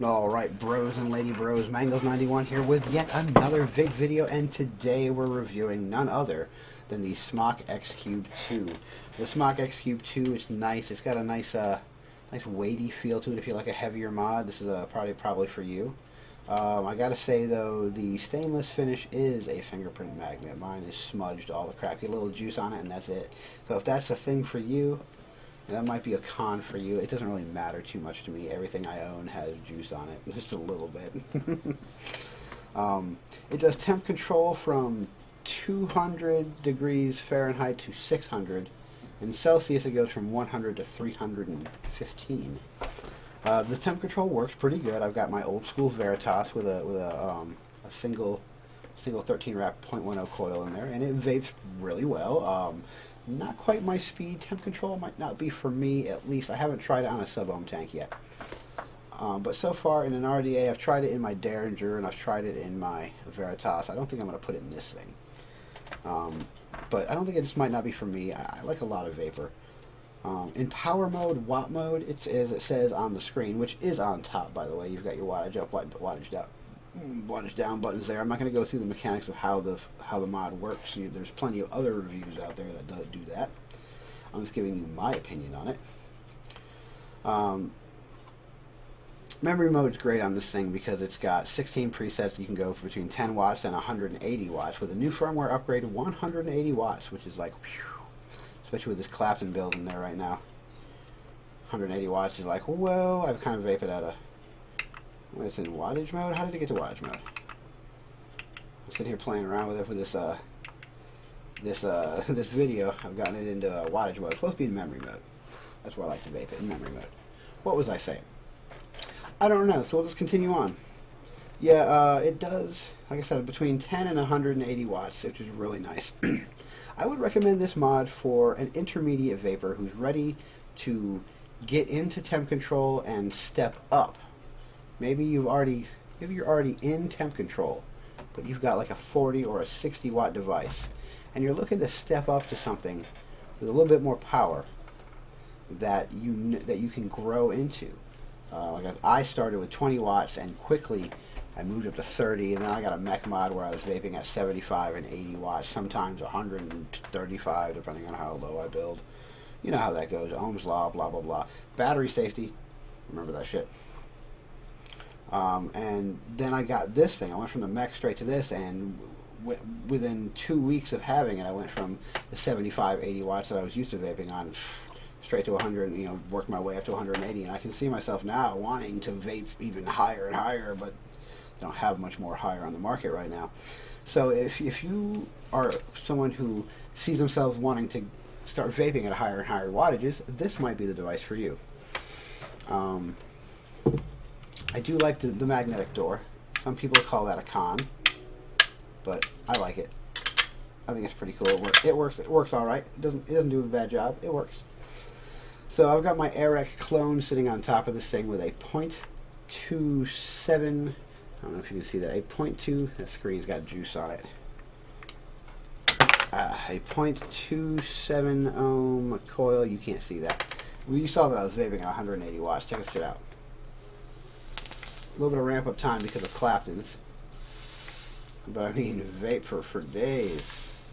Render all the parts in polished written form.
Alright, bros and lady bros, Mangles91 here with yet another vape video, and today we're reviewing none other than the Smok X Cube II. The Smok X Cube II is nice. It's got a nice weighty feel to it. If you like a heavier mod, this is probably for you. I gotta say though, the stainless finish is a fingerprint magnet. Mine is smudged all the crap. Get a little juice on it and that's it. So if that's a thing for you, that might be a con for you. It doesn't really matter too much to me. Everything I own has juice on it, just a little bit. It does temp control from 200 degrees Fahrenheit to 600. In Celsius, it goes from 100 to 315. The temp control works pretty good. I've got my old school Veritas with a single 13 wrap 0.10 coil in there, and it vapes really well. Not quite my speed. Temp control might not be for me, at least. I haven't tried it on a sub-ohm tank yet. But so far in an RDA, I've tried it in my Derringer, and I've tried it in my Veritas. I don't think I'm going to put it in this thing. But I don't think it just might not be for me. I like a lot of vapor. In power mode, watt mode, it's as it says on the screen, which is on top, by the way. You've got your wattage up, wattage down buttons there. I'm not going to go through the mechanics of how the mod works. There's plenty of other reviews out there that do that. I'm just giving you my opinion on it. Memory mode is great on this thing because it's got 16 presets. You can go between 10 watts and 180 watts. With a new firmware upgrade, 180 watts, which is like, whew, especially with this Clapton build in there right now. 180 watts is like, whoa, I've kind of vaped it out of. When it's in wattage mode? How did it get to wattage mode? I'm sitting here playing around with it for this video. I've gotten it into wattage mode. It's supposed to be in memory mode. That's where I like to vape it, in memory mode. What was I saying? I don't know, so we'll just continue on. Yeah, it does, like I said, between 10 and 180 watts, which is really nice. I would recommend this mod for an intermediate vapor who's ready to get into temp control and step up. Maybe you're already in temp control, but you've got like a 40 or a 60 watt device, and you're looking to step up to something with a little bit more power that you can grow into. Like I started with 20 watts, and quickly I moved up to 30, and then I got a mech mod where I was vaping at 75 and 80 watts, sometimes 135, depending on how low I build. You know how that goes. Ohm's law, blah blah blah. Battery safety, remember that shit. And then I got this thing. I went from the mech straight to this, and within 2 weeks of having it, I went from the 75, 80 watts that I was used to vaping on straight to 100, worked my way up to 180, and I can see myself now wanting to vape even higher and higher, but I don't have much more higher on the market right now. So if you are someone who sees themselves wanting to start vaping at higher and higher wattages, this might be the device for you. I do like the magnetic door. Some people call that a con, but I like it. I think it's pretty cool. It works all right. It doesn't do a bad job. It works. So I've got my Eric clone sitting on top of this thing with a 0.27. I don't know if you can see that. A 0.2. That screen's got juice on it. A 0.27 ohm coil. You can't see that. Well, you saw that I was vaping at 180 watts. Check this shit out. A little bit of ramp up time because of Clapton's, but I mean vape for days.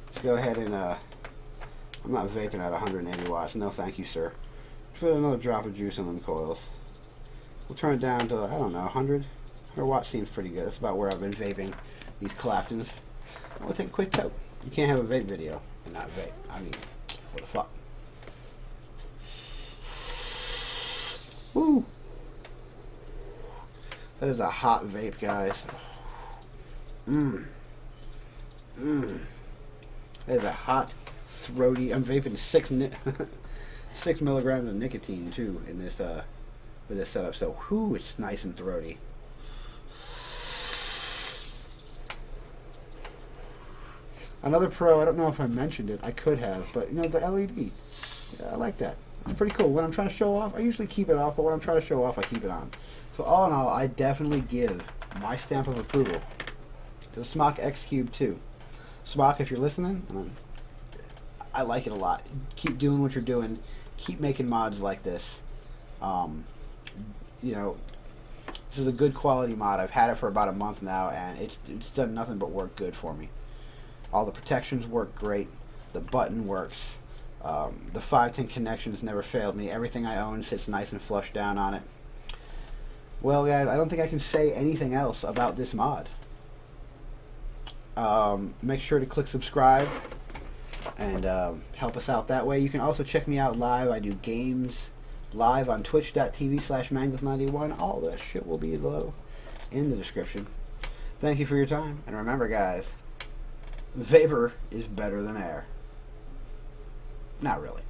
Let's go ahead and I'm not vaping at 180 watts. No, thank you, sir. Put another drop of juice on them coils. We'll turn it down to, I don't know, 100. 100 watts seems pretty good. That's about where I've been vaping these Claptons. We'll take a quick toke. You can't have a vape video and not vape. I mean, what the fuck? Woo! That is a hot vape, guys. That is a hot, throaty. I'm vaping 6 milligrams of nicotine too in this with this setup. So, whoo, it's nice and throaty. Another pro. I don't know if I mentioned it. I could have, but the LED. Yeah, I like that. It's pretty cool. When I'm trying to show off, I usually keep it off, but when I'm trying to show off, I keep it on. So all in all, I definitely give my stamp of approval to the Smok X Cube II. Smok, if you're listening, I like it a lot. Keep doing what you're doing. Keep making mods like this. you know, this is a good quality mod. I've had it for about a month now, and it's done nothing but work good for me. All the protections work great. The button works. The 510 connections never failed me. Everything I own sits nice and flush down on it. Well, guys, I don't think I can say anything else about this mod. Make sure to click subscribe and help us out that way. You can also check me out live. I do games live on twitch.tv/mangles91. All the shit will be below in the description. Thank you for your time. And remember, guys, vapor is better than air. Not really.